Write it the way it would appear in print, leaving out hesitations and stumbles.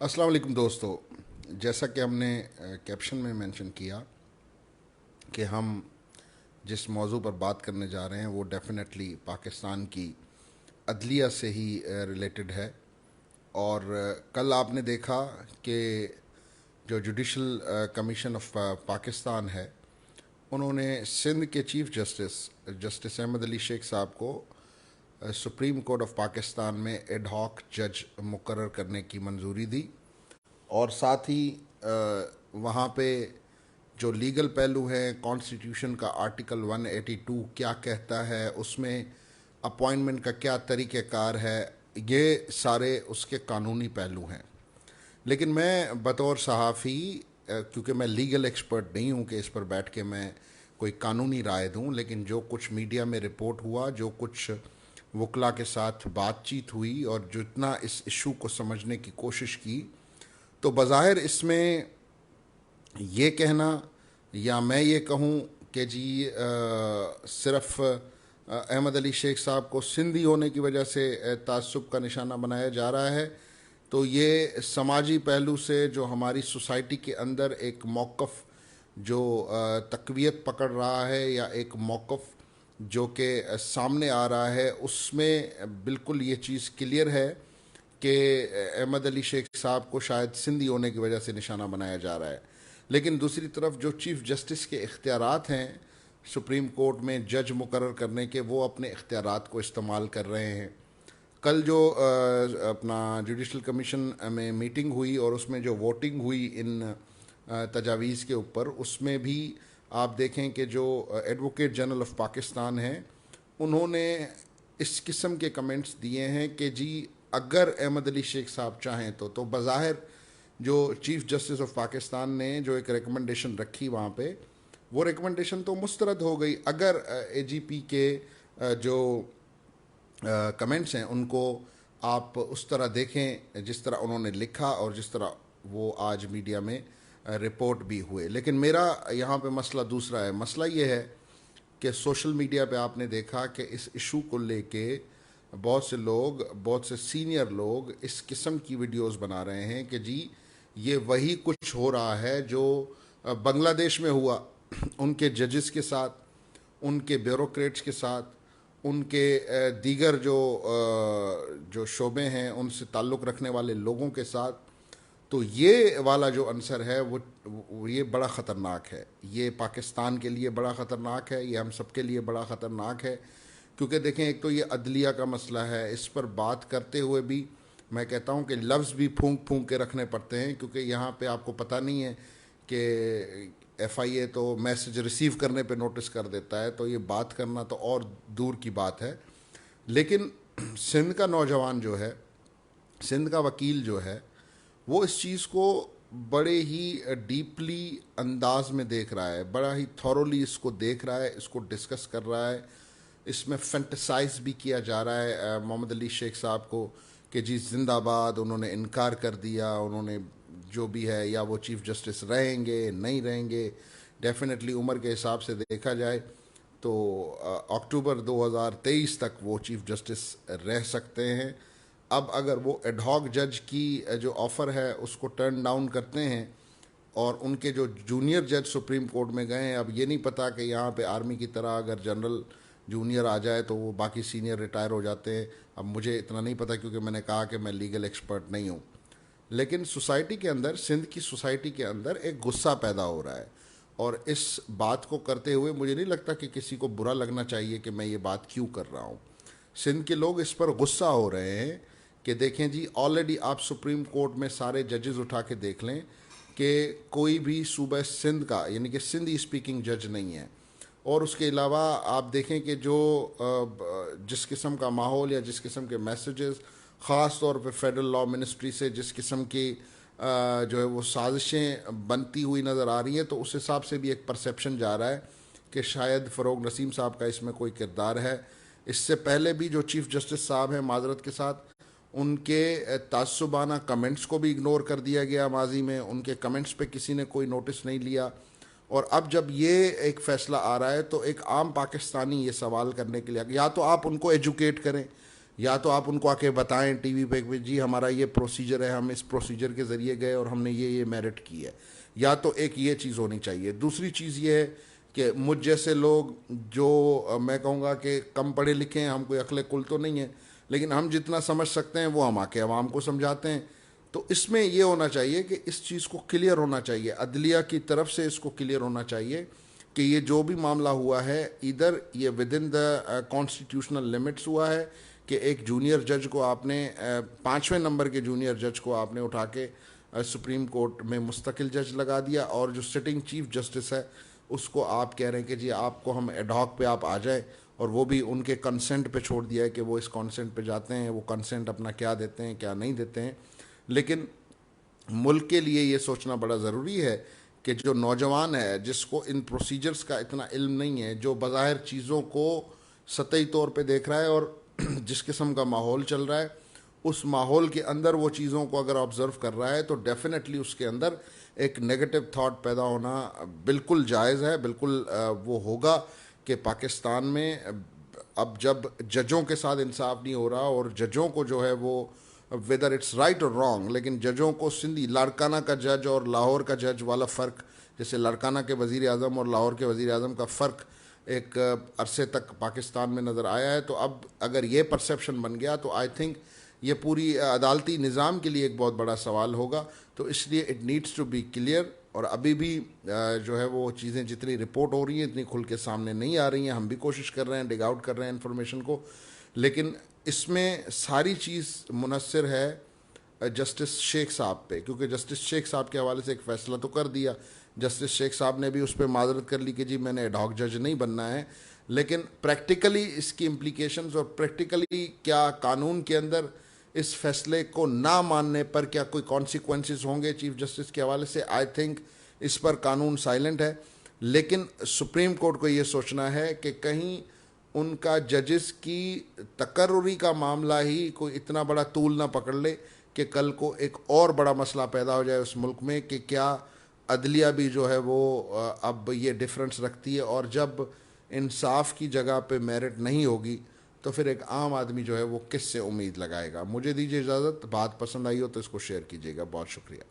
अस्सलाम वालेकुम दोस्तों। जैसा कि हमने कैप्शन में मेंशन किया कि हम जिस मौजू पर बात करने जा रहे हैं वो डेफिनेटली पाकिस्तान की अदलिया से ही रिलेटेड है। और कल आपने देखा कि जो जुडिशल कमीशन ऑफ पाकिस्तान है, उन्होंने सिंध के chief justice justice Ahmed Ali Sheikh साहब को सुप्रीम कोर्ट ऑफ पाकिस्तान में एड हॉक जज मुकर्रर करने की मंजूरी दी। और साथ ही वहाँ पे जो लीगल पहलू हैं, कॉन्स्टिट्यूशन का आर्टिकल 182 क्या कहता है, उसमें अपॉइंटमेंट का क्या तरीक़ेकार है, ये सारे उसके कानूनी पहलू हैं। लेकिन मैं बतौर सहाफ़ी, क्योंकि मैं लीगल एक्सपर्ट नहीं हूँ कि इस पर बैठ के मैं कोई कानूनी राय दूँ, लेकिन जो कुछ मीडिया में रिपोर्ट हुआ, जो कुछ वकला के साथ बातचीत हुई और जितना इस इशू को समझने की कोशिश की, तो बज़ाहिर इसमें ये कहना या मैं ये कहूँ कि जी सिर्फ अहमद अली शेख साहब को सिंधी होने की वजह से तासुब का निशाना बनाया जा रहा है, तो ये समाजी पहलू से जो हमारी सोसाइटी के अंदर एक मौक़िफ़ जो तक़वियत पकड़ रहा है या एक मौक़िफ़ जो कि सामने आ रहा है, उसमें बिल्कुल ये चीज़ क्लियर है कि अहमद अली शेख साहब को शायद सिंधी होने की वजह से निशाना बनाया जा रहा है। लेकिन दूसरी तरफ जो चीफ़ जस्टिस के इख्तियारात हैं सुप्रीम कोर्ट में जज मुकर्रर करने के, वो अपने इख्तियारात को इस्तेमाल कर रहे हैं। कल जो अपना जुडिशल कमीशन में मीटिंग हुई और उसमें जो वोटिंग हुई इन तजावीज़ के ऊपर, उसमें भी आप देखें कि जो एडवोकेट जनरल ऑफ पाकिस्तान हैं, उन्होंने इस किस्म के कमेंट्स दिए हैं कि जी अगर अहमद अली शेख साहब चाहें तो बज़ाहिर जो चीफ़ जस्टिस ऑफ पाकिस्तान ने जो एक रिकमेंडेशन रखी वहाँ पे, वो रिकमेंडेशन तो मुस्तरद हो गई। अगर एजीपी के जो कमेंट्स हैं उनको आप उस तरह देखें जिस तरह उन्होंने लिखा और जिस तरह वो आज मीडिया में रिपोर्ट भी हुए। लेकिन मेरा यहाँ पे मसला दूसरा है। मसला ये है कि सोशल मीडिया पे आपने देखा कि इस इशू को लेके बहुत से लोग, बहुत से सीनियर लोग इस किस्म की वीडियोस बना रहे हैं कि जी ये वही कुछ हो रहा है जो बांग्लादेश में हुआ उनके जजेस के साथ, उनके ब्यूरोक्रेट्स के साथ, उनके दीगर जो शोबे हैं उनसे ताल्लुक़ रखने वाले लोगों के साथ। तो ये वाला जो अंसर है वो ये बड़ा ख़तरनाक है। ये पाकिस्तान के लिए बड़ा ख़तरनाक है, ये हम सब के लिए बड़ा ख़तरनाक है। क्योंकि देखें, एक तो ये अदलिया का मसला है, इस पर बात करते हुए भी मैं कहता हूँ कि लफ्ज़ भी फूंक फूंक के रखने पड़ते हैं, क्योंकि यहाँ पे आपको पता नहीं है कि FIA तो मैसेज रिसीव करने पे नोटिस कर देता है, तो ये बात करना तो और दूर की बात है। लेकिन सिंध का नौजवान जो है, सिंध का वकील जो है, वो इस चीज़ को बड़े ही डीपली अंदाज में देख रहा है, बड़ा ही थॉरोली इसको देख रहा है, इसको डिस्कस कर रहा है। इसमें फैंटसाइज भी किया जा रहा है मोहम्मद अली शेख साहब को कि जी जिंदाबाद, उन्होंने इनकार कर दिया, उन्होंने जो भी है, या वो चीफ़ जस्टिस रहेंगे नहीं रहेंगे। डेफिनेटली उम्र के हिसाब से देखा जाए तो अक्टूबर 2023 तक वो चीफ़ जस्टिस रह सकते हैं। अब अगर वो एडहॉक जज की जो ऑफ़र है उसको टर्न डाउन करते हैं और उनके जो जूनियर जज सुप्रीम कोर्ट में गए हैं, अब ये नहीं पता कि यहाँ पे आर्मी की तरह अगर जनरल जूनियर आ जाए तो वो बाकी सीनियर रिटायर हो जाते हैं। अब मुझे इतना नहीं पता क्योंकि मैंने कहा कि मैं लीगल एक्सपर्ट नहीं हूँ। लेकिन सोसाइटी के अंदर, सिंध की सोसाइटी के अंदर एक गुस्सा पैदा हो रहा है, और इस बात को करते हुए मुझे नहीं लगता कि किसी को बुरा लगना चाहिए कि मैं ये बात क्यों कर रहा हूँ। सिंध के लोग इस पर गुस्सा हो रहे हैं कि देखें जी, ऑलरेडी आप सुप्रीम कोर्ट में सारे जजेस उठा के देख लें कि कोई भी सूबा सिंध का, यानी कि सिंधी स्पीकिंग जज नहीं है। और उसके अलावा आप देखें कि जो जिस किस्म का माहौल या जिस किस्म के मैसेजेस ख़ास तौर पे फेडरल लॉ मिनिस्ट्री से जिस किस्म की जो है वो साजिशें बनती हुई नज़र आ रही हैं, तो उस हिसाब से भी एक परसेप्शन जा रहा है कि शायद फ़रोग नसीम साहब का इसमें कोई किरदार है। इससे पहले भी जो चीफ़ जस्टिस साहब हैं, माजरत के साथ, उनके तासुबाना कमेंट्स को भी इग्नोर कर दिया गया माजी में, उनके कमेंट्स पे किसी ने कोई नोटिस नहीं लिया। और अब जब ये एक फ़ैसला आ रहा है तो एक आम पाकिस्तानी ये सवाल करने के लिए, या तो आप उनको एजुकेट करें या तो आप उनको आके बताएं टीवी पे कि जी हमारा ये प्रोसीजर है, हम इस प्रोसीजर के ज़रिए गए और हमने ये मेरिट की है। या तो एक ये चीज़ होनी चाहिए। दूसरी चीज़ ये है कि मुझ जैसे लोग जो मैं कहूँगा कि कम पढ़े लिखे हैं, हम कोई अक्ल कुल तो नहीं है, लेकिन हम जितना समझ सकते हैं वो हम आके आवाम को समझाते हैं। तो इसमें ये होना चाहिए कि इस चीज़ को क्लियर होना चाहिए, अदलिया की तरफ से इसको क्लियर होना चाहिए कि ये जो भी मामला हुआ है इधर ये with in the constitutional limits हुआ है कि एक जूनियर जज को आपने 5वें नंबर के जूनियर जज को आपने उठा के सुप्रीम कोर्ट में मुस्तकिल जज लगा दिया, और जो सिटिंग चीफ जस्टिस है उसको आप कह रहे हैं कि जी आपको हम एडहॉक पे आप आ जाए, और वो भी उनके कंसेंट पे छोड़ दिया है कि वो इस कंसेंट पे जाते हैं, वो कंसेंट अपना क्या देते हैं क्या नहीं देते हैं। लेकिन मुल्क के लिए ये सोचना बड़ा ज़रूरी है कि जो नौजवान है जिसको इन प्रोसीजर्स का इतना इल्म नहीं है, जो बज़ाहिर चीज़ों को सतही तौर पे देख रहा है और जिस किस्म का माहौल चल रहा है उस माहौल के अंदर वो चीज़ों को अगर ऑब्ज़र्व कर रहा है तो डेफिनेटली उसके अंदर एक नेगेटिव थॉट पैदा होना बिल्कुल जायज़ है। बिल्कुल वो होगा कि पाकिस्तान में अब जब जजों के साथ इंसाफ नहीं हो रहा और जजों को जो है वो वेदर इट्स राइट और रॉन्ग, लेकिन जजों को सिंधी लाड़काना का जज और लाहौर का जज वाला फ़र्क, जैसे लाड़काना के वज़ीर आज़म और लाहौर के वज़ीर आज़म का फ़र्क एक अरसे तक पाकिस्तान में नज़र आया है। तो अब अगर ये परसेप्शन बन गया तो आई थिंक ये पूरी अदालती निज़ाम के लिए एक बहुत बड़ा सवाल होगा। तो इसलिए it needs to be clear. और अभी भी जो है वो चीज़ें जितनी रिपोर्ट हो रही हैं इतनी खुल के सामने नहीं आ रही हैं। हम भी कोशिश कर रहे हैं, डिग आउट कर रहे हैं इन्फॉर्मेशन को, लेकिन इसमें सारी चीज़ मुनस्सिर है जस्टिस शेख साहब पे, क्योंकि जस्टिस शेख साहब के हवाले से एक फ़ैसला तो कर दिया। जस्टिस शेख साहब ने भी उस पर माजरत कर ली कि जी मैंने एडहॉक जज नहीं बनना है, लेकिन प्रैक्टिकली इसकी इम्प्लीकेशंस और प्रैक्टिकली क्या कानून के अंदर इस फैसले को ना मानने पर क्या कोई कॉन्सिक्वेंसेस होंगे चीफ जस्टिस के हवाले से, आई थिंक इस पर कानून साइलेंट है। लेकिन सुप्रीम कोर्ट को ये सोचना है कि कहीं उनका जजेस की तकर्रुरी का मामला ही कोई इतना बड़ा तूल ना पकड़ ले कि कल को एक और बड़ा मसला पैदा हो जाए उस मुल्क में कि क्या अदलिया भी जो है वो अब ये डिफरेंस रखती है, और जब इंसाफ की जगह पे मेरिट नहीं होगी तो फिर एक आम आदमी जो है वो किससे उम्मीद लगाएगा। मुझे दीजिए इजाज़त। बात पसंद आई हो तो इसको शेयर कीजिएगा। बहुत शुक्रिया।